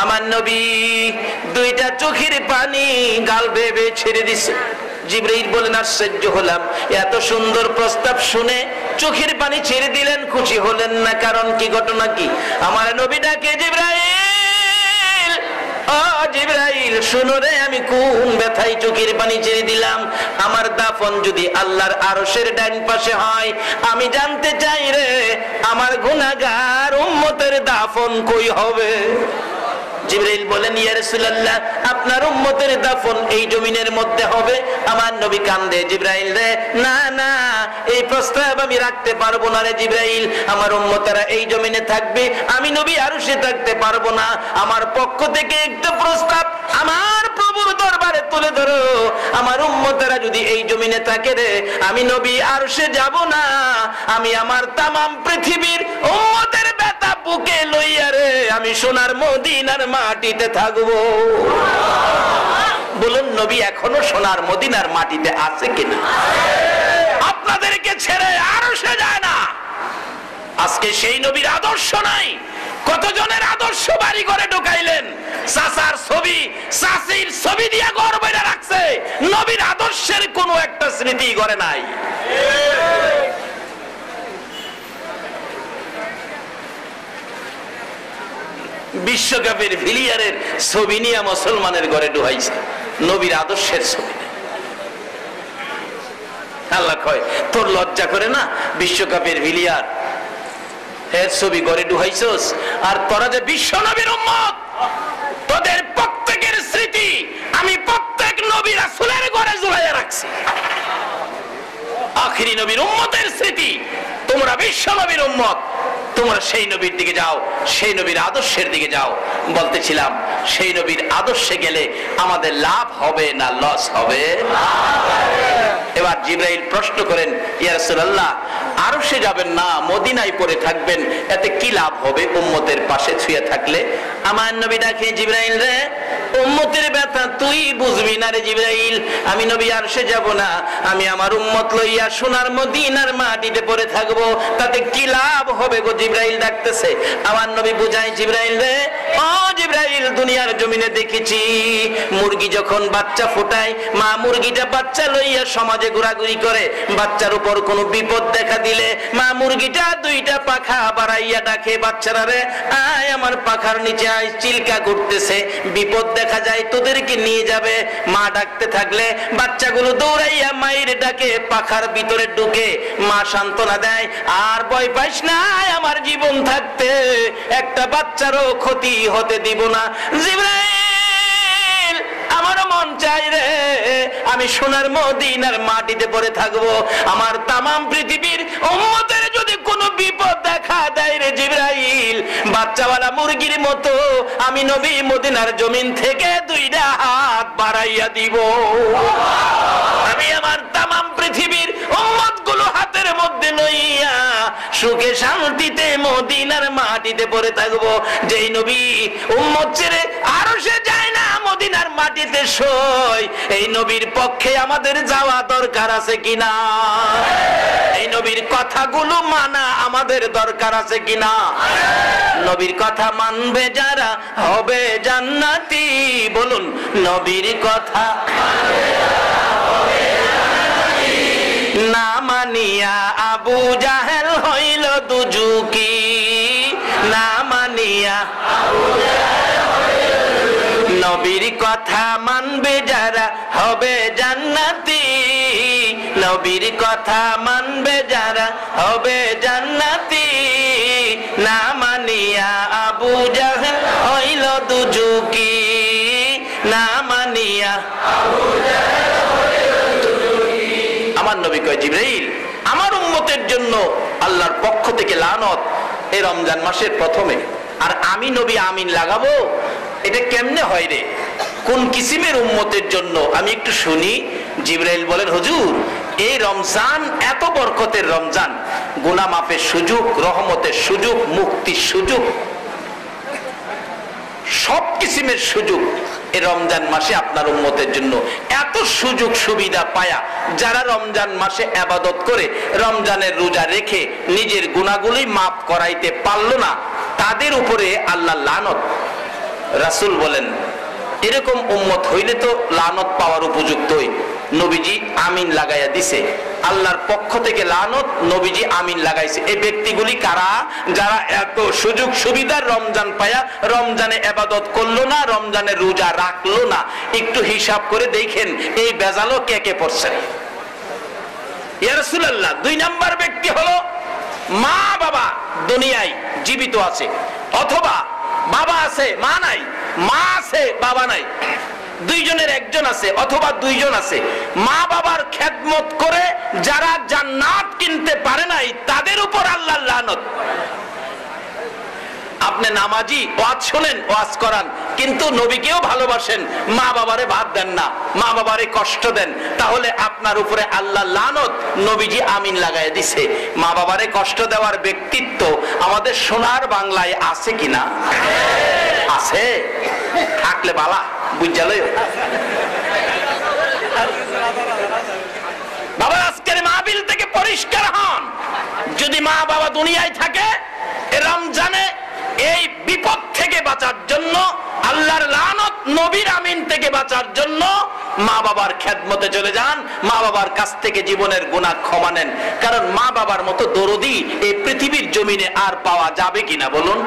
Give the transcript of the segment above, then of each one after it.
আমার নবী দুইটা চোখের পানি গাল বেয়ে ছেড়ে দিছে। জিবরাইল বলেন আশ্চর্য হলাম, এত সুন্দর প্রস্তাব শুনে চোখের পানি ছেড়ে দিলেন, খুশি হলেন না? কারণ কি, ঘটনা কি? আমার নবী ডাকে, জিবরাইল, ও জিবরাইল শুনো রে, আমি কোন ব্যথায় চোখের পানি ছেড়ে দিলাম? আমার দাফন যদি আল্লাহর আরশের ডান পাশে হয়, আমি জানতে চাই রে আমার গুনাহগার উম্মতের দাফন কই হবে? জিবরাইল বলেন, ইয়া রাসূলুল্লাহ, আপনার উম্মতের দাফন এই জমিনের মধ্যে হবে। আমার নবী কান্দে, জিবরাইল রে, না না, এই প্রস্তাব আমি রাখতে পারবো না রে জিবরাইল। আমার উম্মতেরা এই জমিনে থাকবে, আমি নবী আরশে থাকতে পারবো না। আমার পক্ষ থেকে একটা প্রস্তাব আমার প্রভুর দরবারে তুলে ধরো, আমার উম্মতেরা যদি এই জমিনে থাকে রে, আমি নবী আরশে যাব না, আমি আমার তামাম পৃথিবীর উম্মতের ব্যথা বুকে লইয়া রে আমি সোনার মদিনার মাটিতে থাকবো। বলুন, নবী এখনো সোনার মদিনার মাটিতে আছে কিনা? আপনাদেরকে ছেড়ে আরশে যায় না। আজকে সেই নবীর আদর্শ নাই। কতজনের আদর্শ বাড়ি করে ঢুকাইলেন, চাচার ছবি, চাচির ছবি দিয়ে ঘর বাইরে রাখছে, নবীর আদর্শের কোনো একটা স্মৃতি করে নাই। বিশ্বকাপের ভিলিয়ারের ছবি নিয়ে মুসলমানের ঘরে ঢুকাইছে, নবীর আদর্শের ছবি। আল্লাহ কয়, তোর লজ্জা করে না বিশ্বকাপের ভিলিয়ার এর ছবি ঘরে ঢুকাইছস? আর তোরা যে বিশ্ব নবীর উম্মত, তোদের প্রত্যেকের স্মৃতি আমি প্রত্যেক নবী রাসূলের ঘরে ঝুলাইয়া রাখছি। আখিরি নবীর উম্মতের স্মৃতি, তোমরা বিশ্ব নবীর উম্মত, তোমরা সেই নবীর দিকে যাও, সেই নবীর আদর্শের দিকে যাও। বলতেছিলাম, সেই নবীর আদর্শে গেলে আমাদের লাভ হবে না লস হবে? এবার জিবরাইল প্রশ্ন করেন, ইয়া রাসূলুল্লাহ, আরশে যাবেন না, মদিনায় পড়ে থাকবেন, এতে কি লাভ হবে উম্মতের পাশে ছুঁয়ে থাকলে? আমার নবী ডাকে, জিবরাইল রে, উম্মতের ব্যথা তুই বুঝবি না রে জিবরাইল। আমি নবী আরশে যাব না, আমি আমার উম্মত লইয়া সোনার মদিনার মাটিতে পড়ে থাকবো, তাতে কি লাভ হবে গো? জিবরাইল ডাকতেছে। আমার নবী বুঝায়, জিবরাইল রে, ও জিবরাইল, দুনিয়ার জমিনে দেখেছি মুরগি যখন বাচ্চা ফোটায়, মা মুরগিটা বাচ্চা লইয়া সমাজে ঘোরাঘুরি করে, বাচ্চার উপর কোনো বিপদ দেখা দিলে মা মুরগিটা দুইটা পাখা বাড়াইয়া ডাকে, বাচ্চারা রে আয় আমার পাখার নিচে আয়, চিল্কা করতেছে, বিপদ দেখা যায় তোদেরকে নিয়ে যাবে। মা ডাকতে থাকলে বাচ্চাগুলো দৌড়াইয়া মায়ের ডাকে পাখার ভিতরে ঢুকে, মা সান্ত্বনা দেয়, আর ভয় পাইস না, আমার জীবন থাকতে একটা বাচ্চারও ক্ষতি হতে দিব না। জিবরাইল, আমারও মন চাই রে আমি সোনার মদিনার মাটিতে পড়ে থাকবো, আমার তামাম পৃথিবীর উম্মতের যদি কোনো বিপদ দেখা দেয় রে জিবরাইল, বাচ্চাওয়ালা মুরগির মতো আমি নবী মদিনার জমিন থেকে দুইটা হাত বাড়াইয়া দিব। আমি আমার তামাম পৃথিবীর উম্মতগুলো হাতের মধ্যে লইয়া সুখে শান্তিতে মদিনার মাটিতে পড়ে থাকবো। যেই নবী উম্মত ছেড়ে আরশে যায় না, মদিনার মাটিতে সই, এই নবীর পক্ষে আমাদের যাওয়া দরকার আছে কিনা? এই নবীর কথাগুলো মানা আমাদের দরকার আছে কিনা? নবীর কথা মানবে যারা হবে জান্নাতি। বলুন, নবীর কথা না মানিয়া আবু জাহেল হইল দুজুকি, না মানিয়া নবীর কথা মানবে যারা হবে জান্নাতি, নবীর কথা মানবে যারা হবে জান্নাতি, না মানিয়া আবু জাহেল হইল দুজুকি, না মানিয়া আবু জাহেল হইল দুজুকি। আমার নবী কয়, জিবরাইল, আমার উম্মতের জন্য আল্লাহর পক্ষ থেকে লানত এই রমজান মাসের প্রথমে, আর আমি নবী আমিন লাগাবো, এটা কেমনে হয় রে? কোন কিসিমের উম্মতের জন্য আমি একটু শুনি। জিবরাইল বলেন, হুজুর, এই রমজান এত বরকতের রমজান, গুনাহ মাফের সুযোগ, রহমতের সুযোগ, মুক্তির সুযোগ, সব কিসিমের সুযোগ এই রমজান মাসে আপনার উম্মতের জন্য। এত সুযোগ সুবিধা পায়া যারা রমজান মাসে ইবাদত করে, রমজানের রোজা রেখে নিজের গুনাহগুলি মাফ করাইতে পারলো না, তাদের উপরে আল্লাহ লানত। রাসূল বলেন এরকম উম্মত হইলে তো লানত পাওয়ার উপযুক্তই। নবীজি আমিন লাগাইয়া দিছে, আল্লাহর পক্ষ থেকে লানত, নবীজি আমিন লাগাইছে। এই ব্যক্তিগুলি কারা? যারা এত সুযোগ সুবিধার রমজান পায়া রমজানে ইবাদত করলো না, রমজানে রোজা রাখলো না। একটু হিসাব করে দেখেন এই বেজালও কে কে পড়ছে। ইয়া রাসূলুল্লাহ, 2 নাম্বার ব্যক্তি হলো মা বাবা দুনিয়ায় জীবিত আছে, অথবা বাবা আছে মা নাই, মা আছে বাবা নাই, দুইজনের একজন আছে অথবা দুইজন আছে। মা বাবার খেদমত করে যারা জান্নাত কিনতে পারে নাই তাদের উপর আল্লাহর লানত। আপনি নামাজি, ওয়াজ শোনেন, ওয়াজ করান, কিন্তু নবীকেও ভালোবাসেন, মা বাবারে ভাত দেন না, মা বাবারে কষ্ট দেন, তাহলে আপনার উপরে আল্লাহর লানত। নবীজি আমিন লাগায় দিছে। মা বাবারে কষ্ট দেওয়ার ব্যক্তিত্ব আমাদের সোনার বাংলায় আছে কিনা? আছে, থাকলে বালা বুঝালে। বাবা আজকের মাহফিল থেকে পরিষ্কার হন, যদি মা বাবা দুনিয়ায় থাকে রমজানে এই বিপদ থেকে বাঁচার জন্য, আল্লাহর লানত নবীর আমিন থেকে বাঁচার জন্য মা বাবার খেদমতে চলে যান, মা বাবার কাছ থেকে জীবনের গুনাহ ক্ষমা নেন। কারণ মা বাবার মতো দরদি এই পৃথিবীর জমিনে আর পাওয়া যাবে কিনা বলুন?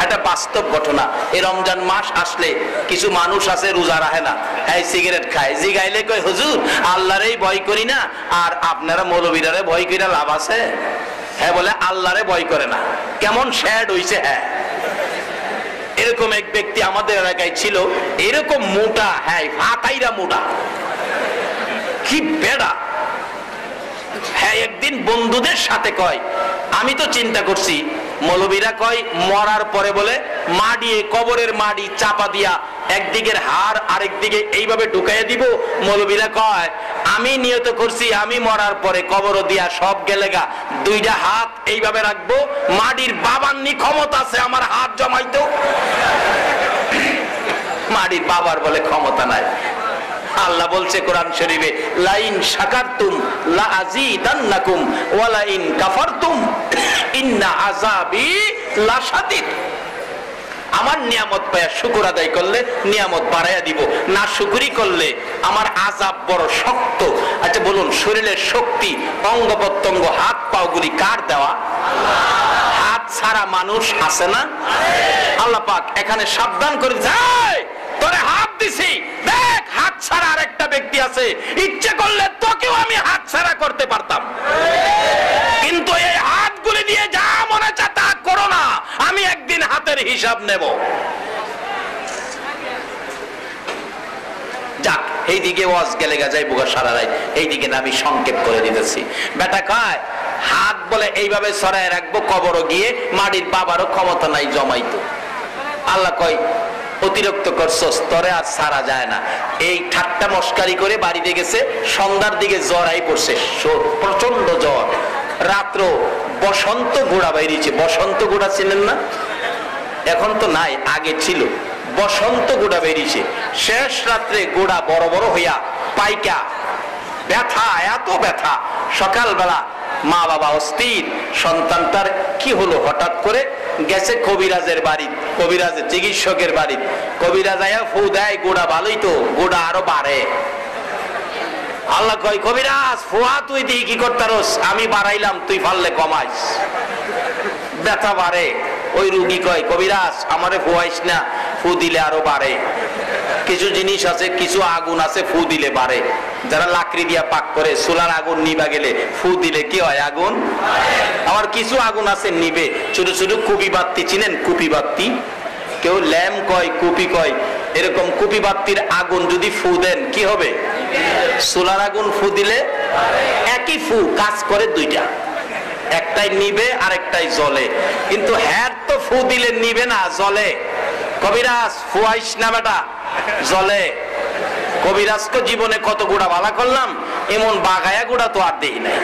এটা বাস্তব ঘটনা। এই রমজান মাস আসলে কিছু মানুষ আছে রোজা রাখে না, এই সিগারেট খায়, জিগাইলে কয় হুজুর আল্লাহরেই ভয় করি না, আর আপনারা মৌলবীরারে ভয় কইরা লাভ আছে? হ্যাঁ বলে আল্লাহরে ভয় করে না। কেমন শ্যাড হইছে। হ্যাঁ, এরকম এক ব্যক্তি আমাদের এলাকায় ছিল, এরকম মোটা, হ্যাঁ ফাতাইরা মোটা, কি বেড়া। হ্যাঁ, একদিন বন্ধুদের সাথে কয়, আমি তো চিন্তা করছি, মৌলবীরা কয় মরার পরে বলে মাটি, কবরের মাটি চাপা দিয়া একদিকের হাড় আরেকদিকে এইভাবে ঢুকাইয়া দিব। মৌলবীরা কয় আমি নিয়ত করছি আমি মরার পরে কবর দিয়া সব গেলেগা, 2টা হাত এইভাবে রাখবো, মাটির বাবার নি ক্ষমতা আছে আমার হাত জমাইতো। মাটির বাবার বলে ক্ষমতা নাই। আল্লাহ বলছে কোরআন শরীফে, লাইন শাকারতুম লা আযীদান্নাকুম ওয়া লাইন কাফারতুম ইন্না আযাবি লাশাদীদ। আমার নিয়ামত পায়া শুকর আদায় করলে নিয়ামত বাড়াইয়া দিব, না শুকরি করলে আমার আযাব বড় শক্ত। আচ্ছা বলুন, শরীরের শক্তি, অঙ্গ প্রত্যঙ্গ, হাত পা গুলি কার দেওয়া? হাত ছাড়া মানুষ আছে না? আল্লাহ পাক এখানে সাবধান করে যায়, তোরে হাত দিছি, দেখ হাত ছাড়া আরেকটা ব্যক্তি আছে, ইচ্ছে করলে তোকেও আমি হাত ছাড়া করতে পারতাম, কিন্তু এই হাতগুলি দিয়ে যা মনে চায় তা করো না, আমি একদিন হাতের হিসাব নেব। যাক, এইদিকে ওয়াজ গেলে যাই বোগা সারা রাত, এইদিকে আমি সংক্ষেপ করে দিতেছি। বেটা কয় হাত বলে এইভাবে ছড়ায় রাখবো, কবরও গিয়ে মাটির বাবারও ক্ষমতা নাই জমাইতো। আল্লাহ কয় অতিরিক্ত করছস, তরে আর সারা যায় না। এই ঠাট্টা মস্কারি করে বাড়িতে গেছে, সন্ধ্যার দিকে জ্বর আই পড়ছে, প্রচন্ড জ্বর। রাত্র বসন্ত গোড়া বাইরেছে। বসন্ত গোড়া ছিলেন না? এখন তো নাই, আগে ছিল। বসন্ত গোড়া বেরিয়েছে। শেষ রাত্রে গোড়া বড় বড় হইয়া পাইকা ব্যথা, এত ব্যথা। সকালবেলা মা বাবা অস্থির, সন্তানটার কি হলো, হঠাৎ করে গেছে কবিরাজের বাড়ি, কবিরাজের চিকিৎসকের বাড়ি। কবিরাজ আয়া ফু দেয়, গোড়া ভালোই তো, গোড়া আরো বাড়ে। আল্লাহ কয় কবিরাজ ফুয়া তুই দিয়ে কি করতারস? আমি বাড়াইলাম, তুই পারলে কমাইস, ব্যথা বাড়ে। ওই রুগী কয় কবিরাজ আমারে ফুয়াইস না, ফু দিলে আরো বাড়ে। কিছু জিনিস আছে, কিছু আগুন আছে ফু দিলে বাড়ে। যারা লাকড়ি দিয়া পাক করে, চুলার আগুন নিবা গেলে ফু দিলে কি হয়? আগুন। আবার কিছু আগুন আছে নিবে, ছোট ছোট কুপি বাতি, চিনেন কুপি বাতি? কেউ ল্যাম্প কয়, কুপি কয়। এরকম কুপি বাতির আগুন যদি ফু দেন কি হবে? চুলার আগুন ফু দিলে একই ফু কাজ করে দুইটা, একটাই নিবে আর একটাই জ্বলে। কিন্তু হ্যাঁ তো ফু দিলে নিবে না, জ্বলে। কবিরাজ ফুয়াইস না বেটা, জ্বলে। কবিরাজকে জীবনে কত গুড়া ভালা করলাম, এমন বাগায়া গুড়া তো আর দেই নাই।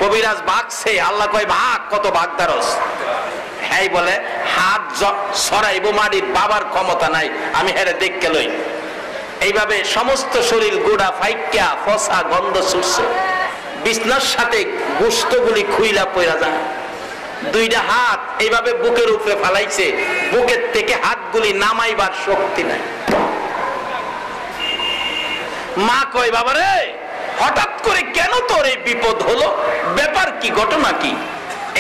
কবিরাজ বাগছে, আল্লাহ কয় ভাগ, কত ভাগদারস। হ্যাঁ বলে হাত সরাইবো, মাটির বাবার ক্ষমতা নাই, আমি হেরে দেখকে লই। এইভাবে সমস্ত শরীর গোড়া ফাইকা ফসা গন্ধ ছুটছে, বিছনার সাথে গোস্তগুলি খুইলা পইরা যায়। দুইটা হাত এইভাবে বুকের উপরে ফালাইছে, বুকের থেকে হাতগুলি নামাইবার শক্তি নাই। মা কয়, বাবা রে হঠাৎ করে কেন তোর এই বিপদ হলো, ব্যাপার কি, ঘটনা কি?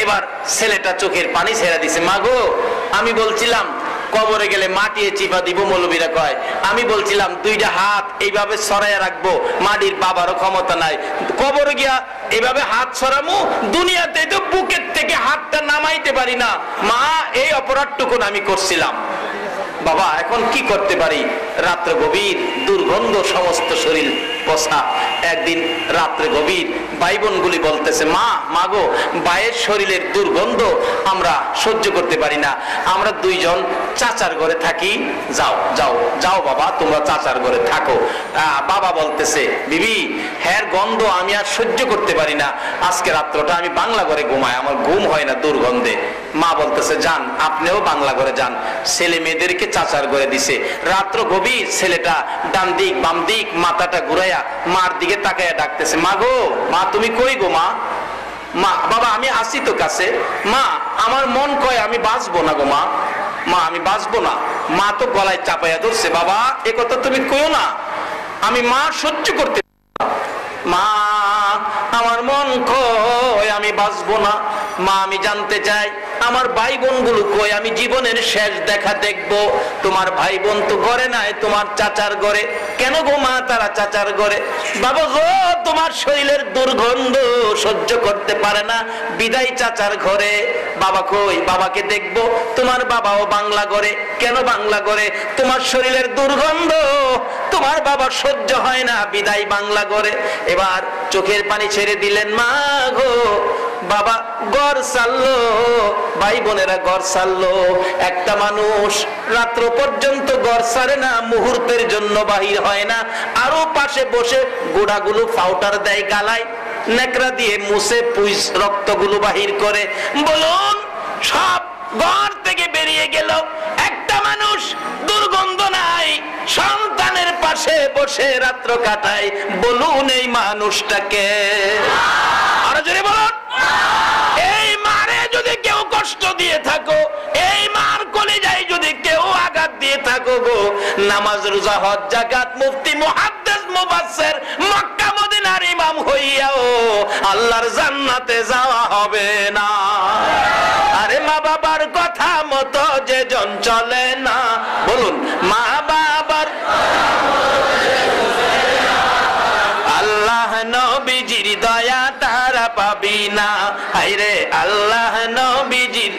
এবার ছেলেটা চোখের পানি ছেড়ে দিছে। মা গো, আমি বলছিলাম কবরে গেলে মাটিয়ে চিপা দিব, মৌলবীরা কয়। আমি বলছিলাম দুইটা হাত এইভাবে ছড়াইয়া রাখবো, মাটির বাবারও ক্ষমতা নাই, কবরে গিয়া এইভাবে হাত ছড়ামু, দুনিয়াতে তো বুকের থেকে হাতটা নামাইতে পারি না। মা, এই অপরাধটুকু আমি করছিলাম। বাবা এখন কি করতে পারি? রাত্র গভীর, দুর্গন্ধ, সমস্ত শরীর পচা। একদিন রাত্রে গভীর ভাই বোনগুলি বলতেছে, মা, মাগো, ভাইয়ের শরীরের দুর্গন্ধ আমরা সহ্য করতে পারি না, আমরা দুইজন চাচার ঘরে থাকি, যাও যাও যাও বাবা, তোমরা চাচার ঘরে থাকো। বাবা বলতেছে, বিবি, হ্যাঁ গন্ধ আমি আর সহ্য করতে পারি না, আজকে রাত্রটা আমি বাংলা ঘরে ঘুমাই, আমার ঘুম হয় না দুর্গন্ধে। মা বলতেছে, যান, আপনিও বাংলা ঘরে যান। ছেলে মেয়েদেরকে চাচার ঘরে দিছে। রাত্র গভীর, ছেলেটা ডান দিক বাম দিক মাথাটা ঘুরাইয়া মার দিকে তাকাইয়া ডাকতেছে, মা গো, মা তুমি কই গো? মা, মা, বাবা আমি আসি তো কাছে। মা, আমার মন কয় আমি বাঁচবো না গো। মা, মা আমি বাঁচবো না। মা তো গলায় চাপাইয়া ধরছে, বাবা এ কথা তুমি কইও না, আমি মা সহ্য করতে। মা, আমার মন কয় আমি বাঁচবো না। মা, আমি জানতে চাই আমার ভাই বোন গুলো কই, আমি জীবনের শেষ দেখা দেখবো। তোমার ভাই বোন তো ঘরে নাই, তোমার চাচার ঘরে। কেন গো মা তারা চাচার ঘরে? বাবা গো, তোমার শরীরের দুর্গন্ধ সহ্য করতে পারে না, বিদায় চাচার ঘরে। বাবা কই? বাবাকে দেখবো। তোমার বাবাও বাংলা ঘরে। কেন বাংলা ঘরে? তোমার শরীরের দুর্গন্ধ তোমার বাবা সহ্য হয় না, বিদায় বাংলা ঘরে। এবার চোখের পানি ছেড়ে দিলেন। মা গো, বাবা ঘর ছাড়লো, ভাই বোনেরা ঘর ছাড়লো। একটা মানুষ রাত্র পর্যন্ত ঘর ছাড়ে না, মুহূর্তের জন্য বাহির হয় না। আরো পাশে বসে গোড়াগুলো পাউডার দেয় গালায়, নেকড়া দিয়ে মুছে পুইস রক্তগুলো বাহির করে। বলুন, সব ঘর থেকে বেরিয়ে গেল, একটা মানুষ দুর্গন্ধ নাই, সন্তানের পাশে বসে রাত্র কাটায়। বলুন এই মানুষটাকে? আরো জোরে বলুন। এই মারে যদি কেউ কষ্ট দিয়ে থাকো, এই মার কলিজায় যদি কেউ আঘাত দিয়ে থাকো গো, নামাজ রোজা হজ যাকাত মুফতি মুহাদ্দিস মুফাসসির মক্কা মদিনার ইমাম হইয়াও আল্লাহর জান্নাতে যাওয়া হবে না। আরে মা বাবার কথা মতো যে জন চলে না, বলুন মা বাবার আল্লাহ নবীজির দয়া তারা পাবি না। হায়রে আল্লাহ নবীজির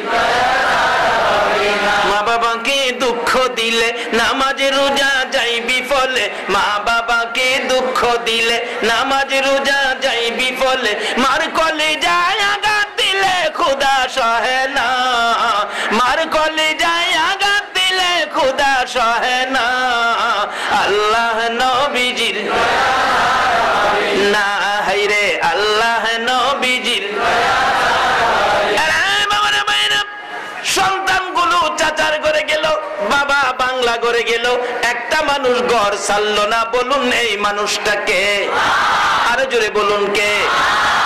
মা বাবাকে দুঃখ দিলে নামাজ রোজা যাইবি ফলে। মা বাবাকে দুঃখ দিলে নামাজ রোজা যাইবি ফলে। মার কলিজায় আঘাত দিলে খোদা সহে না, মার কলিজায় আঘাত দিলে খোদা সহে না। আল্লাহ নবীজির না, হায়রে আল্লাহ নবীজির। সন্তানগুলো চাচার ঘরে গেল, বাবা বাংলা ঘরে গেল, একটা মানুষ ঘর ছাড়লো না। বলুন এই মানুষটাকে? আরো জোরে বলুন কে?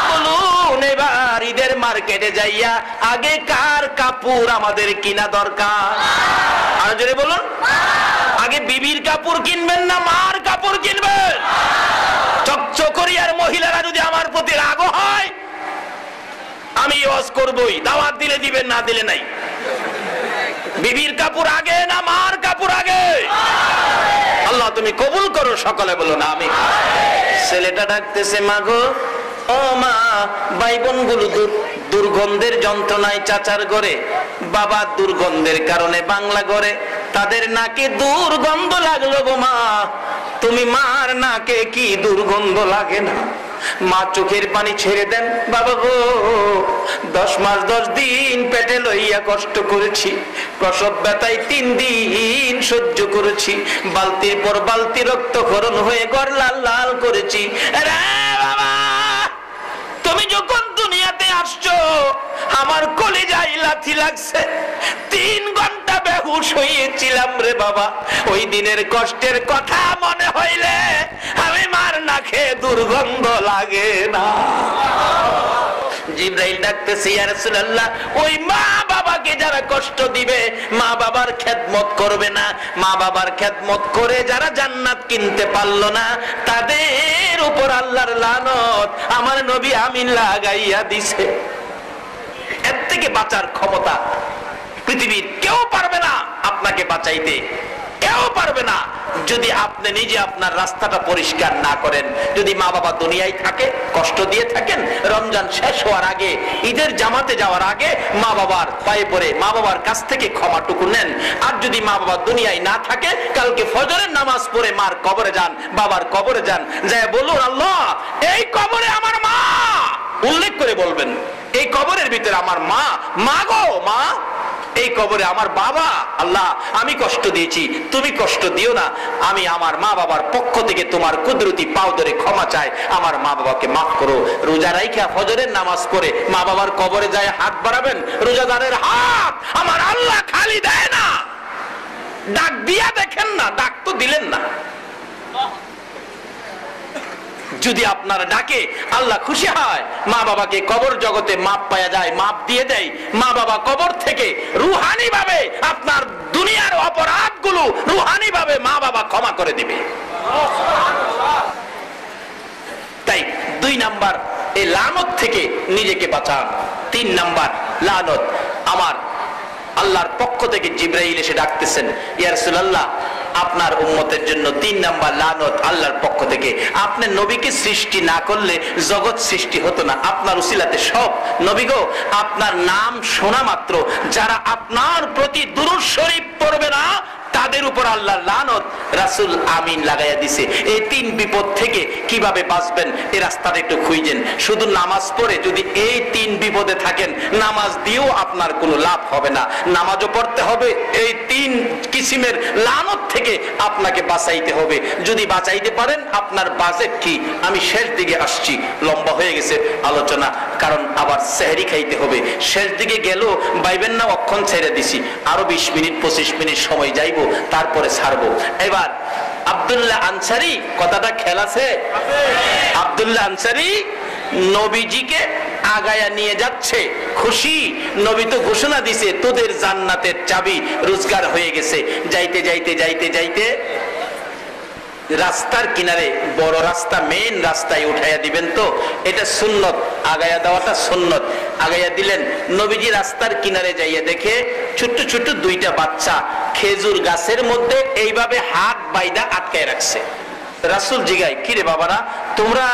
বলুন এবার ঈদের মার্কেটে যাইয়া আগে কার কাপড় আমাদের কিনা দরকার? আরো জোরে বলুন। আগে বিবির কাপড় কিনবেন না মার কাপড় কিনবেন? চকচকরিয়ার মহিলারা যদি আমার প্রতি রাগ হয়, আমি ওয়াজ করবই, দাওয়াত দিলে দিবেন, না দিলে নাই। বিবির কাপড় আগে না মার কাপড় আগে? আল্লাহ তুমি কবুল করো, সকলে বলো না আমি। ছেলেটা ডাকতেছে, মা গো, ও মা, ভাই বোন গুলো দুর্গন্ধের যন্ত্রণায় চাচার ঘরে, বাবা দুর্গন্ধের কারণে বাংলা ঘরে। তাদের নাকে দুর্গন্ধ লাগলো গো মা, তুমি মার নাকে কি দুর্গন্ধ লাগে না? মা চোখের পানি ছেড়ে দেন। বাবা গো, 10 মাস 10 দিন পেটে লইয়া কষ্ট করেছি, প্রসব ব্যথায় 3 দিন সহ্য করেছি, বালতির পর বালতি রক্তক্ষরণ হয়ে ঘর লাল লাল করেছি। রে বাবা, তুমি যখন দুনিয়াতে আসছো আমার কলিজায় লাথি লাগছে, 3 ঘন্টা বেহুশ হয়েছিলাম রে বাবা। ওই দিনের কষ্টের কথা মনে হইলে আমি মার নাকে দুর্গন্ধ লাগে না। জিব্রাইল জিবরাইল ডাকতেছে, ইয়া রাসূলুল্লাহ, ওই মা বাবাকে যারা কষ্ট দিবে, মা বাবার খেদমত করবে না, মা বাবার খেদমত করে যারা জান্নাত কিনতে পারলো না, তাদের উপর আল্লাহর লানত আমার নবী আমিন লাগাইয়া দিছে। এর থেকে বাঁচার ক্ষমতা পৃথিবীর কেউ পারবে না আপনাকে বাঁচাইতে, কেউ পারবে না যদি আপনি নিজে আপনার রাস্তাটা পরিষ্কার না করেন। যদি মা বাবা দুনিয়ায় থাকে, কষ্ট দিয়ে থাকেন, রমজান শেষ হওয়ার আগে, ঈদের জামাতে যাওয়ার আগে মা বাবার পায়ে পড়ে মা বাবার কাছ থেকে ক্ষমাটুকু নেন। আর যদি মা বাবা দুনিয়ায় না থাকে, কালকে ফজরের নামাজ পড়ে মার কবরে যান, বাবার কবরে যান, যায় বলুন, আল্লাহ এই কবরে আমার মা, উল্লেখ করে বলবেন এই কবরের ভিতরে আমার মা, মা গো মা, এই কবরে আমার বাবা, আল্লাহ আমি কষ্ট দিয়েছি, তুমি কষ্ট দিও না, আমি আমার মা বাবার পক্ষ থেকে তোমার কুদরতি পাও ধরে ক্ষমা চাই, আমার মা বাবাকে মাফ করো। রোজা রাইখা ফজরের নামাজ পড়ে মা বাবার কবরে যায় হাত বাড়াবেন, রোজাদারের হাত আমার আল্লাহ খালি দেয় না, ডাক দিয়া দেখেন না, ডাক তো দিলেন না। যদি আপনার ডাকে আল্লাহ খুশি হয়, মা বাবাকে কবর জগতে মাপ পাওয়া যায়, মাপ দিয়ে দেয়, মা বাবা কবর থেকে রুহানি ভাবে আপনার দুনিয়ার অপরাধগুলো রুহানি ভাবে মা বাবা ক্ষমা করে দিবে। তাই 2 নাম্বার এই লানত থেকে নিজেকে বাঁচান। 3 নাম্বার লানত, আমার আল্লাহর পক্ষ থেকে জিবরাইল এসে ডাকতেছেন, ইয়া রাসূলুল্লাহ আপনার উম্মতের জন্য 3 নাম্বার লানত আল্লাহর পক্ষ থেকে। আপনি নবীকে সৃষ্টি না করলে জগৎ সৃষ্টি হতো না, আপনার উসিলাতে সব নবী গো, আপনার নাম শোনা মাত্র যারা আপনার প্রতি দুরূদ শরীফ পড়বে না, তাদের উপর আল্লাহর লানত রাসূল আমিন লাগাইয়া দিছে। এই 3 বিপদ থেকে কিভাবে বাঁচবেন এই রাস্তাটা একটু খুঁজেন। শুধু নামাজ পড়ে যদি এই 3 বিপদে থাকেন, নামাজ দিয়েও আপনার কোনো লাভ হবে না, নামাজও পড়তে হবে, এই 3 কিসিমের লানত থেকে আপনাকে বাঁচাইতে হবে। যদি বাঁচাইতে পারেন, আপনার বাজেট কি, আমি শেষ দিকে আসছি, লম্বা হয়ে গেছে আলোচনা, কারণ আবার সেহরি খাইতে হবে। শেষ দিকে গেল বাইবেন না অক্ষণ ছেড়ে দিছি, আরো 20 মিনিট 25 মিনিট সময় যাইবো, তারপরে ছাড়বো। এবার আব্দুল্লাহ আনসারী, কথাটা খেল আছে, আব্দুল্লাহ আনসারী নবীজিকে আগায়া নিয়ে যাচ্ছে, খুশি। নবী তো ঘোষণা দিছে তোদের জান্নাতের চাবি রোজগার হয়ে গেছে। যাইতে যাইতে যাইতে যাইতে রাস্তার কিনারে, বড় রাস্তা, মেইন রাস্তায় উঠাইয়া দিবেন, তো এটা সুন্নত, আগায়া দেওয়াটা সুন্নত। আগাইয়া দিলেন, নবীজি রাস্তার কিনারে যাইয়া দেখে ছোট্ট ছোট্ট 2টা বাচ্চা খেজুর গাছের মধ্যে এইভাবে হাত বাইদা আটকায় রাখছে। রাসূল জিগায়, কি রে বাবারা, তোমরা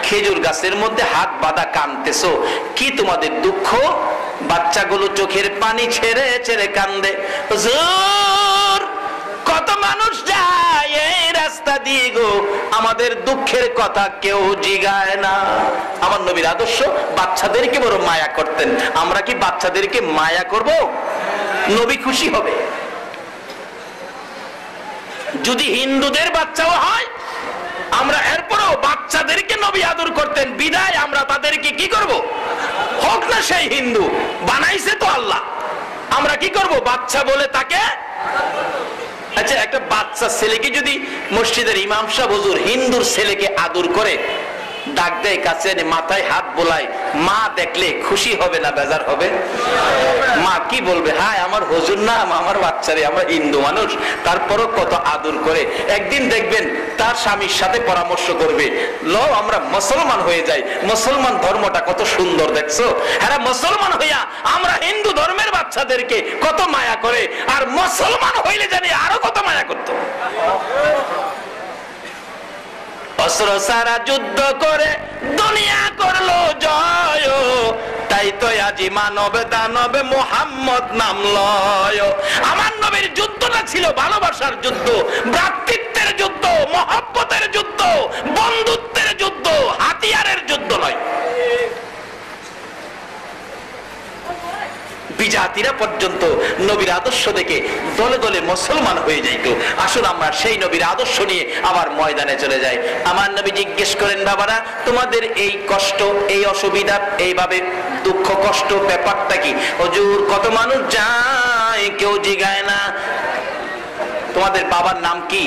খেজুর গাছের মধ্যে হাত বাঁধা কাঁদতেছো, কি তোমাদের দুঃখ? বাচ্চাগুলো চোখের পানি ছেড়ে ছেড়ে কান্দে। হুজুর, কত মানুষ যায় এই রাস্তা দিয়ে গো, আমাদের দুঃখের কথা কেউ জিগায় না। আমার নবীর আদর্শ, বাচ্চাদেরকে বড় মায়া করতেন। আমরা কি বাচ্চাদেরকে মায়া করব? নবী খুশি হবে। যদি হিন্দুদের বাচ্চাও হয়, আমরা এরপরেও বাচ্চাদেরকে নবী আদর করতেন, বিদায় আমরা তাদেরকে কি করব? হোক না সেই হিন্দু, বানাইছে তো আল্লাহ, আমরা কি করব? বাচ্চা বলে তাকে। আচ্ছা, একটা বাচ্চা ছেলেকে যদি মসজিদের ইমাম সাহেব হুজুর হিন্দুর ছেলেকে আদর করে, ডাক দেয় কাছে, মাথায় হাত বোলায়, মা দেখলে খুশি হবে না বেজার হবে? মা কি বলবে, হায় আমার হুজুর না, আমার বাচ্চারে, আমরা হিন্দু মানুষ, তারপরও কত আদর করে। একদিন দেখবেন তার স্বামীর সাথে পরামর্শ করবে, লো আমরা মুসলমান হয়ে যাই, মুসলমান ধর্মটা কত সুন্দর, দেখছো? হ্যাঁ, মুসলমান হইয়া আমরা হিন্দু ধর্মের বাচ্চাদেরকে কত মায়া করে, আর মুসলমান হইলে জানি আরো কত মায়া করতো। অস্ত্র সারা যুদ্ধ করে দুনিয়া করলো জয়, তাই তো আজি মানব দানবে মুহাম্মদ নাম লয়। আমার নবীর যুদ্ধটা ছিল ভালোবাসার যুদ্ধ, ভ্রাতৃত্বের যুদ্ধ, মহব্বতের যুদ্ধ, বন্ধুত্বের যুদ্ধ, হাতিয়ারের যুদ্ধ নয়। বিজাতিরা পর্যন্ত নবীর আদর্শ দেখে দলে দলে মুসলমান হয়ে যাইত। আসুন আমরা সেই নবীর আদর্শ নিয়ে আবার ময়দানে চলে যাই। আমার নবী জিজ্ঞেস করেন, বাবারা তোমাদের এই কষ্ট, এই অসুবিধা, এইভাবে দুঃখ কষ্ট ব্যাপারটা কি? হুজুর কত মানুষ যায়, কেউ জিগায় না। তোমাদের বাবার নাম কি?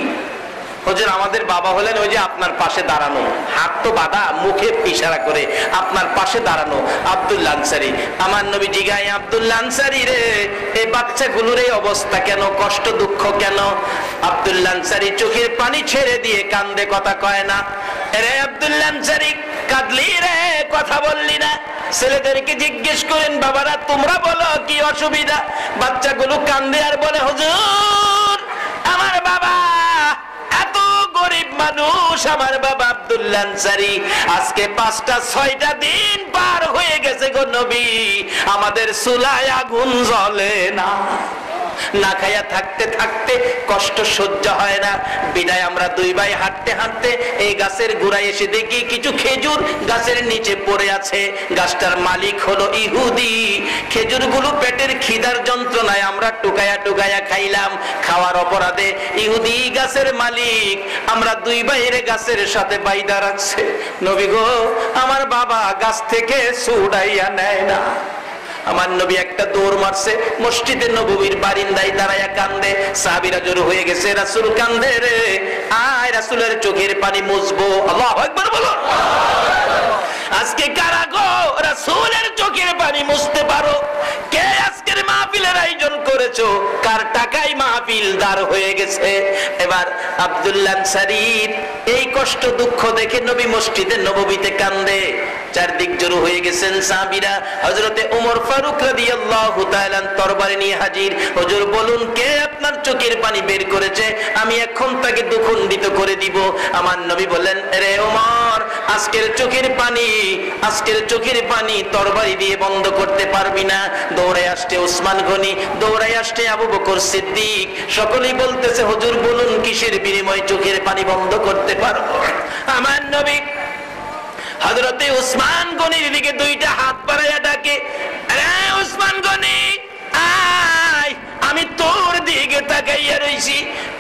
হুজুর আমাদের বাবা হলেন ওই যে আপনার পাশে দাঁড়ানো, হাত তো বাঁধা, মুখে ইশারা করে আপনার পাশে দাঁড়ানো আব্দুল্লাহ আনসারী। আমার নবী জিগায়, আব্দুল্লাহ আনসারী রে, এই বাচ্চাগুলোর এই অবস্থা কেন, কষ্ট দুঃখ কেন? আব্দুল্লাহ আনসারী চোখের পানি ছেড়ে দিয়ে কান্দে, কথা কয় না। রে আব্দুল্লাহ আনসারী, কাঁদলি রে, কথা বললি না? ছেলেদেরকে জিজ্ঞেস করেন, বাবারা তোমরা বলো কি অসুবিধা? বাচ্চাগুলো কান্দে আর বলে, হুজুর আমার বাবা এত গরিব মানুষ, আমার বাবা আব্দুল্লাহ আনসারী আজকে 5টা-6টা দিন পার হয়ে গেছে গো নবী, আমাদের চুলায় আগুন জ্বলে না, না খাইয়া থাকতে থাকতে কষ্ট সহ্য হয় না। বিদায় আমরা 2 ভাই হাঁটতে হাঁটতে এই গাছের গোড়ায় এসে দেখি কিছু খেজুর গাছের নিচে পড়ে আছে। গাছটার মালিক হলো ইহুদি। খেজুরগুলো পেটের খিদার যন্ত্রণায় আমরা টুকায়া টুকায়া খাইলাম। খাওয়ার অপরাধে ইহুদি গাছের মালিক আমরা 2 ভাইয়ের গাছের সাথে বাইদা রাখছে। নবী গো, আমার বাবা গাছ থেকে ছুড়াইয়া নেয় না। আমার নবী একটা দৌড় মারছে, মসজিদে নববীর বারিন্দায় দাঁড়ায়া কান্দে। সাহাবীরা জড়ো হয়ে গেছে, রাসূল কান্দে রে, আয় রাসূলের চোখের পানি মুছবো। আল্লাহু আকবার বলো। আজকে কারা গো রাসূলের চোখের পানি মুছতে পারো? কে আজকের মাহফিলের আয়োজন করেছো? কার টাকায় মাহফিল দাঁড় হয়ে গেছে? এবার আব্দুল্লাহ আনসারীর এই কষ্ট দুঃখ দেখে নবী মসজিদে নববীতে কান্দে। চারদিক জড়ো হয়ে গেছেন সাহাবীরা। হযরতে ওমর ফারুক রাদিয়াল্লাহু তাআলা তরবারি নিয়ে হাজির। হুজুর বলুন, কে আপনার চোখের পানি বের করেছে? আমি এখন তাকে দ্বিখণ্ডিত করে দিব। আমার নবী বলেন, রে ওমর, আজকের চোখের পানি তরবারি দিয়ে বন্ধ করতে পারবি না। দৌড়ে আসছে উসমান গনি, দৌড়ে আসছে আবু বকর সিদ্দিক। সকলেই বলতেছে, হুজুর বলুন কিসের বিনিময়ে চোখের পানি বন্ধ করতে পারবো? আমার নবী হযরতে উসমান গনির দিকে 2টা হাত বাড়াইয়া ডাকে, আরে উসমান গনি আয়, আমি তোর দিকে তাকাইয়া রইছি।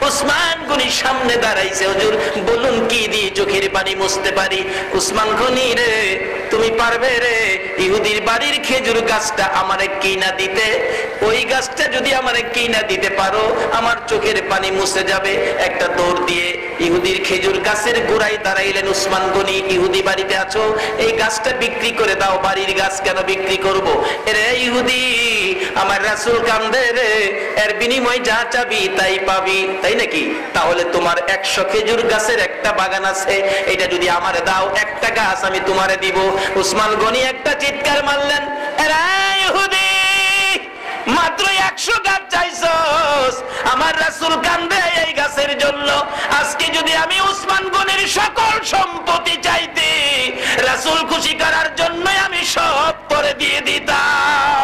উসমান গনি সামনে দাঁড়াইছে। হুজুর বলুন কি দিয়ে চোখের পানি মুছতে পারি? উসমান গনি রে, তুমি পারবে রে ইহুদির বাড়ির খেজুর গাছটা আমারে কিনা দিতে? ওই গাছটা যদি আমারে কিনা দিতে পারো, আমার চোখের পানি মুছে যাবে। একটা দৌড় দিয়ে ইহুদির খেজুর গাছের গোড়ায় দাঁড়াইলেন উসমান গনি। ইহুদি বাড়িতে আছো, এই গাছটা বিক্রি করে দাও। বাড়ির গাছ কেন বিক্রি করব? রে ইহুদি, আমার রাসূল কান্দে রে, এর বিনিময় যা চাবি তাই পাবি, তাই নাকি? তাহলে তোমার 100 খেজুর গাছের একটা বাগান আছে, এটা যদি আমারে দাও, একটা গাছ আমি তোমারে দিব। উসমান গনি একটা চিৎকার মারলেন, রে ইহুদি, মাত্র 100 গাছ চাইছস? আমার রাসূল কান্দে এই গাছের জন্য। আজকে যদি আমি উসমান গনির সকল সম্পত্তি চাইতে, রাসূল খুশি করার জন্য আমি সব করে দিয়ে দিতাম।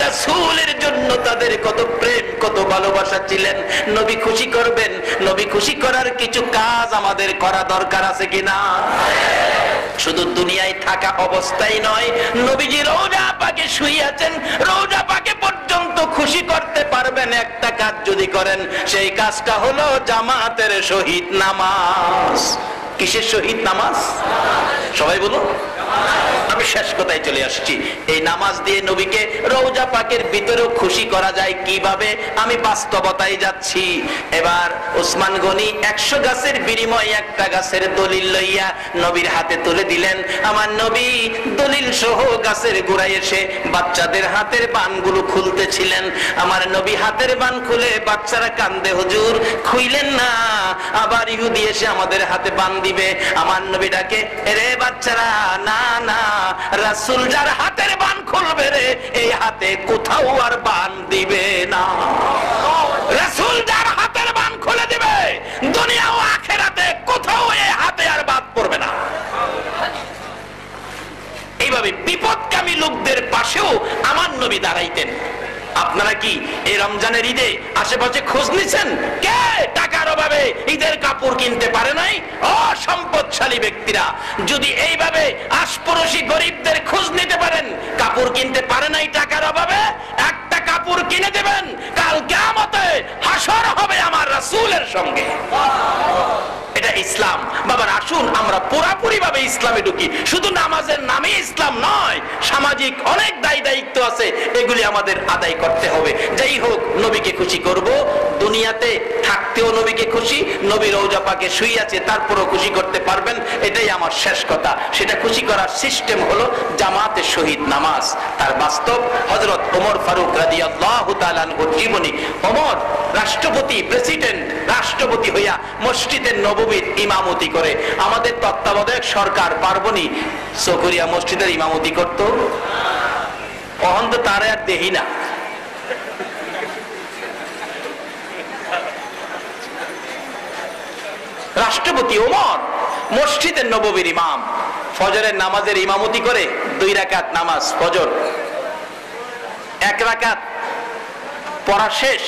রাসূলের জন্য তাদের কত প্রেম, কত ভালোবাসা ছিলেন। নবী খুশি করবেন, নবী খুশি করার কিছু কাজ আমাদের করা দরকার আছে কিনা? শুধু দুনিয়ায় থাকা অবস্থায় নয়, নবীজি রওজা পাকে শুইয়াছেন, রওজা পাকে পর্যন্ত খুশি করতে পারবেন একটা কাজ যদি করেন। সেই কাজটা হলো জামাতের শহীদ নামাজ। কিসের শহীদ নামাজ? সবাই বলুন। আমি শেষ কথায় চলে আসছি। এই নামাজ দিয়ে নবীকে রওজা পাকের ভিতরেও খুশি করা যায় কিভাবে, আমি বাস্তবতায় যাচ্ছি। এবার উসমান গনি 100 গাছের বিনিময়ে একটা গাছের দলিল লইয়া নবীর হাতে তুলে দিলেন। আমার নবী দলিল সহ গাছের গোড়ায় এসে বাচ্চাদের হাতের বানগুলো খুলতেছিলেন। আমার নবী হাতের বান খুলে, বাচ্চারা কান্দে, হুজুর খুইলেন না, আবার ইহুদি এসে আমাদের হাতে বান দিবে। আমার নবী ডাকে, রে বাচ্চারা, না না, রাসূল যার হাতের বান খুলবে রে, এই হাতে কোথাও আর বান দিবে না। রাসূল যার হাতের বান খুলে দিবে, দুনিয়া ও আখিরাতে কোথাও এই হাতে আর বাদ পড়বে না। এইভাবে বিপদকামী লোকদের পাশেও আমার নবী দাঁড়াইতেন। আপনারা কি এই রমজানের ঈদে আশেপাশে খোঁজ নিছেন? কে টাকার অভাবে ঈদের কাপড় কিনতে পারে নাই? অসম্পদশালী ব্যক্তিরা যদি এইভাবে আশপাশি গরিবদের খোঁজ নিতে পারেন, কাপড় কিনতে পারে নাই টাকার অভাবে, একটা কাপড় কিনে দেবেন, কাল কিয়ামতে হাসর হবে আমার রাসূলের সঙ্গে। এটা ইসলাম। বাবার আসুন আমরা পুরাপুরি ভাবে ইসলামে ঢুকি। শুধু নামাজের নামে ইসলাম নয়, সামাজিক অনেক দায়িত্ব আছে, এগুলি আমাদের আদায় করতে হবে। যাই হোক, নবীকে খুশি করব, দুনিয়াতে থাকতেও নবীকে খুশি, নবী রওজা পাকে শুয়ে আছে তারপরও খুশি করতে পারবেন, এটাই আমার শেষ কথা। সেটা খুশি করার সিস্টেম হলো জামাতে শহীদ নামাজ। তার বাস্তব হযরত ওমর ফারুক রাদিয়াল্লাহু তাআলা আনহুর জীবনী। ওমর রাষ্ট্রপতি, প্রেসিডেন্ট, রাষ্ট্রপতি হইয়া মসজিদের নববীর ইমামতি করে। আমাদের তত্ত্বাবধায়ক সরকার পার্বণী চকরিয়া মসজিদের ইমামতি করত, অহন তো তারে আর দেখি না। রাষ্ট্রপতি ওমর মসজিদের নববীর ইমাম, ফজরের নামাজের ইমামতি করে। 2 রাকাত নামাজ ফজর, 1 রাকাত পড়া শেষ,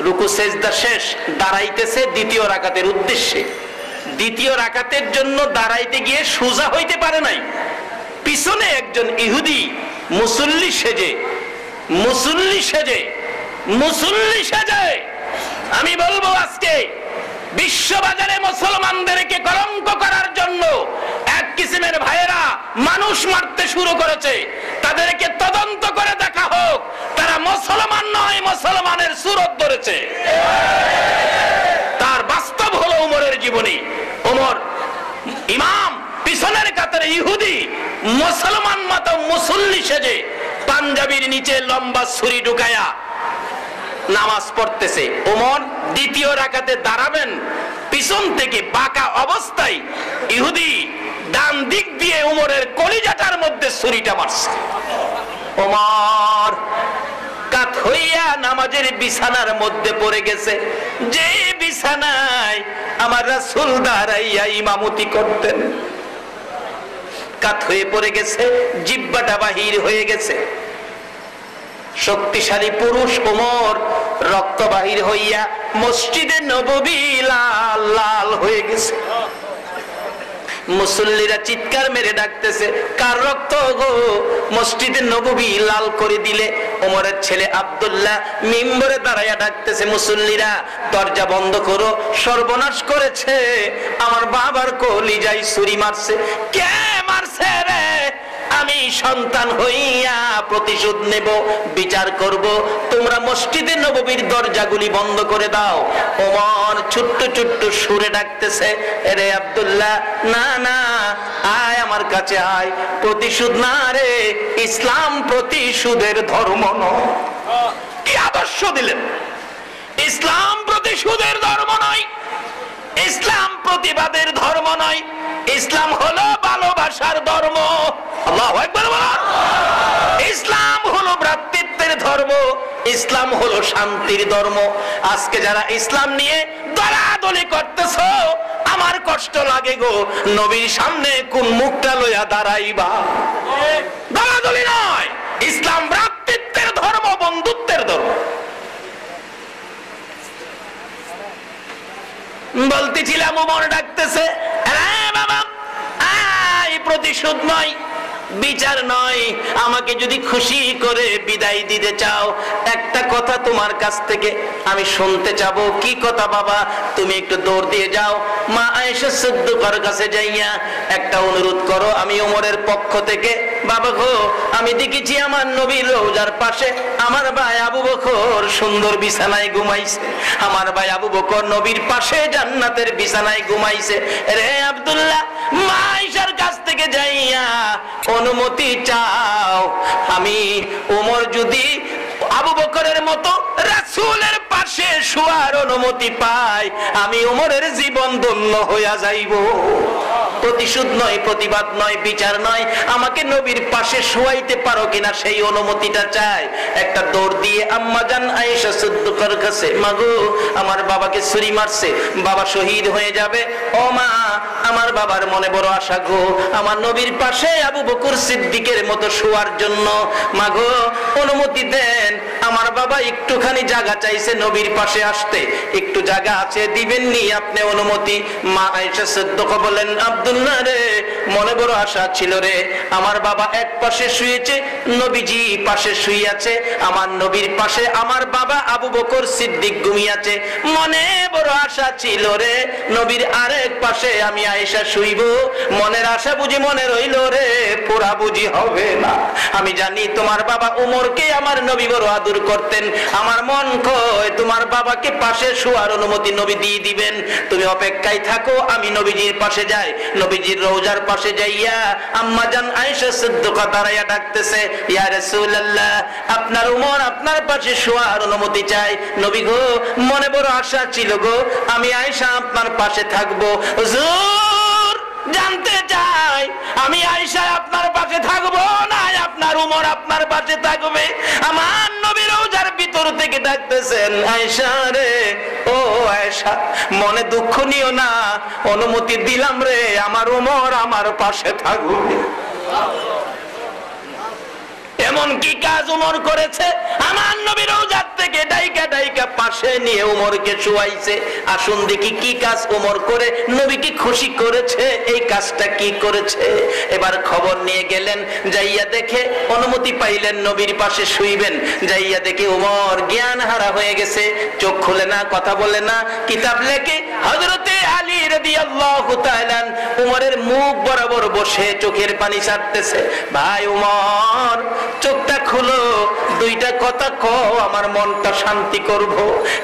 রুকু সেজদা শেষ, দাঁড়াইতেছে দ্বিতীয় রাকাতের উদ্দেশ্যে। দ্বিতীয় রাকাতের জন্য দাঁড়াইতে গিয়ে সোজা হইতে পারে নাই। পিছনে একজন ইহুদি মুসল্লি সেজে আমি বলবো আজকে বিশ্ববাজারে মুসলমানদেরকে কলঙ্ক করার জন্য এক কিসিমের ভাইয়েরা মানুষ মারতে শুরু করেছে। তাদেরকে তদন্ত করে দেখা হোক তারা মুসলমান নয়, মুসলমানের সুরত ধরেছে। তার বাস্তব হলো ওমরের জীবনী। ওমর ইমাম, পিছনের কাতারে ইহুদি, মুসলমান মত মুসল্লি সেজে পাঞ্জাবির নিচে লম্বা ছুরি ঢুকায়া নামাজ পড়তেছে। ওমর দ্বিতীয় রাকাতে দাঁড়াবেন, পিছন থেকে বাঁকা অবস্থায় ইহুদি ডান দিক দিয়ে ওমরের কলিজাটার মধ্যে ছুরিটা মারছে। ওমর কাত হইয়া নামাজের বিছানার মধ্যে পড়ে গেছে, যে বিছানায় আমার রাসূল দাঁড়াইয়া ইমামতি করতেন। কাত হয়ে পড়ে গেছে, জিহ্বাটা বাহির হয়ে গেছে। শক্তিশালী পুরুষ ওমর রক্ত বাহির হইয়া মসজিদে নববী লাল লাল হয়ে গেছে। মুসল্লিরা চিৎকার মেরে ডাকতেছে, কার রক্ত গো? মসজিদে নববী লাল করে দিলে। ওমরের ছেলে আব্দুল্লাহ মিম্বরে দাঁড়াইয়া ডাকতেছে, মুসল্লিরা দরজা বন্ধ করো, সর্বনাশ করেছে, আমার বাবার কলিজায় ছুরি মারছে। কে মারছে রে? আমি সন্তান হইয়া প্রতিশোধ নেব, বিচার করব, তোমরা মসজিদে নববীর দরজাগুলি বন্ধ করে দাও। ওমর ছোট্ট ছোট্ট সুরে ডাকতেছে, রে আব্দুল্লাহ, না না, আয় আমার কাছে আয়। প্রতিশোধ না রে, ইসলাম প্রতিশোধের ধর্ম নয়। কি আদর্শ দিলেন! ইসলাম প্রতিশোধের ধর্ম নয়, ইসলাম প্রতিবাদের ধর্ম নয়, ইসলাম হলো ভালোবাসার ধর্ম। আল্লাহু আকবার বলুন। ইসলাম হলো ভ্রাতৃত্বের ধর্ম, ইসলাম হলো শান্তির ধর্ম। আজকে যারা ইসলাম নিয়ে দলাদলি করতেছো, আমার কষ্ট লাগে গো। নবীর সামনে কোন মুখটা লইয়া দাঁড়াইবা? দলাদলি নয়, ইসলাম ভ্রাতৃত্বের ধর্ম, বন্ধুত্বের ধর্ম। বলতেছিলাম ওমর ডাকতেছে, বাবা আয়, প্রতিশোধ নয়, বিচার নয়, আমাকে যদি খুশি করে বিদায় দিতে চাও, একটা কথা তোমার কাছ থেকে আমি শুনতে চাবো। কি কথা বাবা? তুমি একটু দৌড় দিয়ে যাও, মা আয়েশা সিদ্দিকার কাছে যাইয়া একটা অনুরোধ করো আমি ওমরের পক্ষ থেকে। বাবা গো, আমি দেখেছি আমার নবীর রওজার পাশে আমার ভাই আবু বকর সুন্দর বিছানায় ঘুমাইছে, আমার ভাই আবু বকর নবীর পাশে জান্নাতের বিছানায় ঘুমাইছে। রে আব্দুল্লাহ, মা আয়েশার কাছ থেকে যাইয়া অনুমতি চাও, আমি ওমর যদি আবু বকরের মতো রাসূলের পাশে শোয়ার অনুমতি পাই, আমি ওমরের জীবন ধন্য হইয়া যাইব। প্রতিশোধ নয়, প্রতিবাদ নয়, বিচার নয়, আমাকে নবীর পাশে শোয়াইতে পারো কিনা সেই অনুমতিটা চাই। একটা দৌড় দিয়ে আম্মা জান আয়েশা সিদ্দিকার কাছে, মাগো আমার বাবাকে ছুরি মারছে, বাবা শহীদ হয়ে যাবে। ও মা, আমার বাবার মনে বড় আশা গো, আমার নবীর পাশে আবু বকর সিদ্দিকের মতো শোয়ার জন্য। মাগো অনুমতি দেন, আমার বাবা একটুখানি জায়গা চাইছে নবীর পাশে আসতে, একটু জায়গা আছে, দিবেননি আপনি অনুমতি? মা আয়েশা সিদ্দিকা বলেন, আব্দুল্লাহ রে, মনে বড় আশা ছিল রে, আমার বাবা এক পাশে শুয়েছে, নবীজি পাশে শুইয়াছে, আমার নবীর পাশে আমার বাবা আবু বকর সিদ্দিক ঘুমিয়েছে, মনে বড় আশা ছিল রে, নবীর আরেক পাশে আমি আয়েশা শুইব, মনের আশা বুঝি মনে রইল রে, পুরা বুঝি হবে না। আমি জানি তোমার বাবা ওমরকে আমার নবী বড় আদর করতেন। আমার মন কয় তোমার বাবাকে পাশে শোয়ার অনুমতি নবী দিয়ে দিবেন, তুমি অপেক্ষায় থাকো, আমি নবীজির পাশে যাই। নবীজির রওজার পাশে যাইয়া আম্মা জান আয়েশা সিদ্দিকা দাঁড়াইয়া ডাকতেছে, ইয়া রাসূলুল্লাহ, আপনার উমর আপনার পাশে শোয়ার অনুমতি চাই। নবী গো, মনে বড় আশা ছিল গো, আমি আয়েশা আপনার পাশে থাকবো। হুজুর জানতে চাই, আমি আয়েশা আপনার পাশে থাকবো না আপনার উমর আপনার পাশে থাকবে? আমার নবী রওজার ভিতর থেকে ডাকতেছেন, আয়েশা রে, ও আয়েশা, মনে দুঃখ নিও না, অনুমতি দিলাম রে, আমার উমর আমার পাশে থাকবে। এমন কি কাজ উমর করেছে? আমার নবী রওজার থেকে ডাইকা ডাইকা পাশে নিয়ে উমরকে শুয়াইছে। আসুন দেখি কি কাজ উমর করে নবীকে খুশি করেছে, এই কাজটা কি করেছে। এবার খবর নিয়ে গেলেন, যাইয়া দেখে অনুমতি পাইলেন নবীর পাশে শুইবেন। যাইয়া দেখে উমর জ্ঞান হারা হয়ে গেছে, চোখ খুলে না, কথা বলে না, কিতাব লেখে হযরতে আলী রাদিয়াল্লাহু তাআলা উমরের মুখ বরাবর বসে চোখের পানি ছাড়তেছে। ভাই উমর, চোখটা খুলো, দুইটা কথা কও, আমার মনটা শান্তি করব।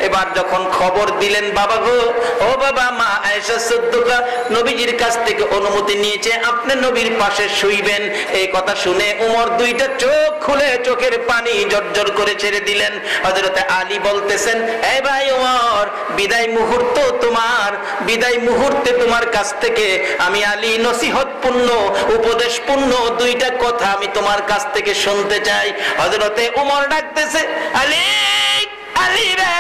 এবার যখন খবর দিলেন, বাবা গো, ও বাবা, মা আয়েশা সিদ্দিকা নবীজির কাছ থেকে অনুমতি নিয়েছে, আপনি নবীর পাশে শুইবেন। এই কথা শুনে উমর দুইটা চোখ খুলে চোখের পানি জর্জর করে ছেড়ে দিলেন। হযরতে আলী বলতেছেন, এই ভাই উমর, বিদায় মুহূর্ত তোমার, বিদায় মুহূর্তে তোমার কাছ থেকে আমি আলী নসিহতপূর্ণ উপদেশপূর্ণ দুইটা কথা আমি তোমার কাছ থেকে শুনতে চাই। হযরতে উমর ডাকতেছে, আলী, আলী রে,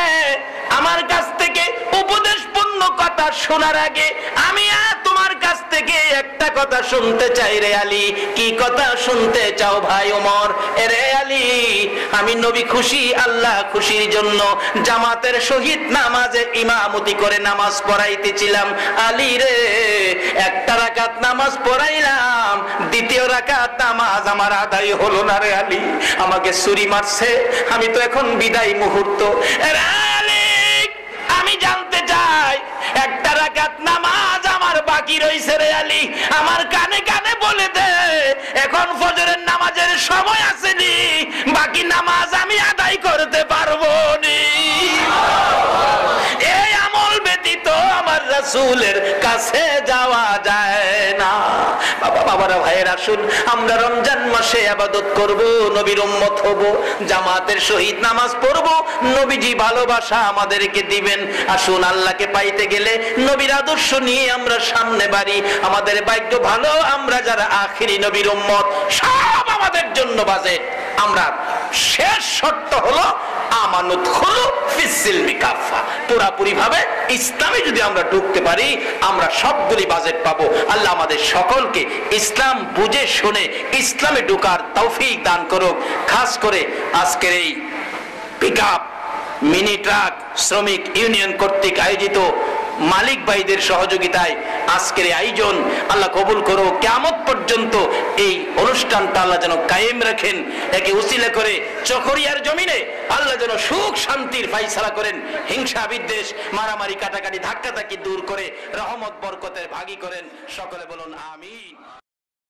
আমার কাছ থেকে উপদেশপূর্ণ কথা শোনার আগে আমি তোমার কাছ থেকে একটা কথা শুনতে চাই রে আলী। কি কথা শুনতে চাও ভাই ওমর? এরে আলী, আমি নবী খুশি, আল্লাহ খুশির জন্য জামাতের সহিত নামাজে ইমামতি করে নামাজ পড়াইতেছিলাম। আলী রে, একটা রাকাত নামাজ পড়াইলাম, দ্বিতীয় রাকাত নামাজ আমার আদায় হলো না রে আলী, আমাকে ছুরি মারছে, আমি তো এখন বিদায় মুহূর্ত। এরে আলী, আমি জানতে চাই, একটা রাকাত নামাজ আমার বাকি রইছে রে আলী, আমার কানে কানে বলে দে, এখন ফজরের নামাজের সময় আসেনি, বাকি নামাজ আমি আদায় করতে পারবো নি। এই আমল ব্যতীত আমার রাসূলের কাছে যাওয়া যায় না। বাবা, বাবারা, ভাইয়ের, আসুন আমরা রমজান মাসে ইবাদত করব, নবীর উম্মত হব, জামাতের সহিত নামাজ পড়ব, নবীজি ভালোবাসা আমাদেরকে দিবেন। আসুন আল্লাহকে পাইতে গেলে নবীর আদর্শ নিয়ে আমরা সামনে বাড়ি। আমাদের ভাগ্য ভালো, আমরা যারা আখিরি নবীর উম্মত, সব আমাদের জন্য বাজেট। আমরা শেষ শর্ত হলো আমানত হলো ফিসিলমি কাফা, পুরাপুরি ভাবে ইসলামে যদি আমরা ঢুকতে পারি, আমরা সবগুলি বাজেট পাবো। আল্লাহ আমাদের সকলকে ইসলাম বুঝে শুনে ইসলামে ঢোকার তৌফিক দান করুক। খাস করে আজকের এই পিকআপ মিনি ট্রাক শ্রমিক ইউনিয়ন কর্তৃক আয়োজিত মালিক ভাইদের সহযোগিতায় আজকের এই আয়োজন আল্লাহ কবুল করুক। কিয়ামত পর্যন্ত এই অনুষ্ঠানটা আল্লাহ যেন কায়েম রাখেন। একে উসিলা করে চকরিয়ার জমিনে আল্লাহ যেন সুখ শান্তির ফায়সালা করেন, হিংসা বিদ্বেষ মারামারি কাটাকাটি ধাক্কাধাক্কি দূর করে রহমত বরকতের ভাগী করেন। সকলে বলুন আমিন।